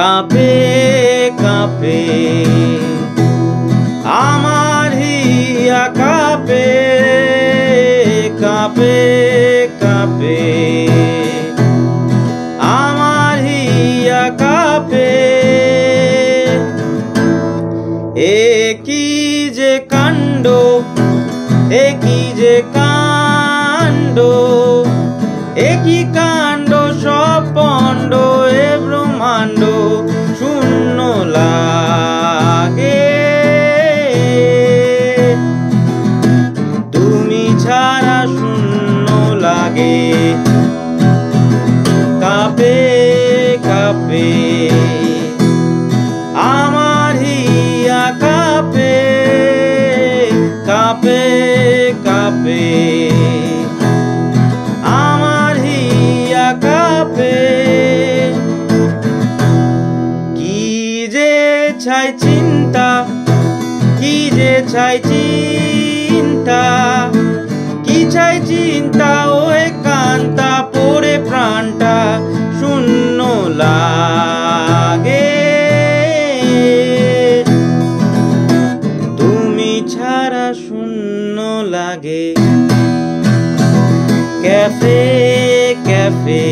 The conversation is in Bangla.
কাঁপে কাঁপে আমার হিয়া কাঁপে কাঁপে কাঁপে আমার হিয়া কাঁপে এ কি যে কাণ্ড এ কি যে কাণ্ড এ কি কাণ্ড সব পণ্ড এ ব্রহ্মাণ্ড শূন্য লাগে তুমি ছাড়া শূন্য লাগে কাঁপে কাঁপে আমার হিয়া কাঁপে কাঁপে কাঁপে আমার হিয়া কাঁপে কি যে চাই চিন্তা কি যে চাই চিন্তা কি চাই চিন্তা ওই কান্তা পড়ে প্রাণটা শূন্য লাগে তুমি ছাড়া শূন্য লাগে ক্যাফে ক্যাফে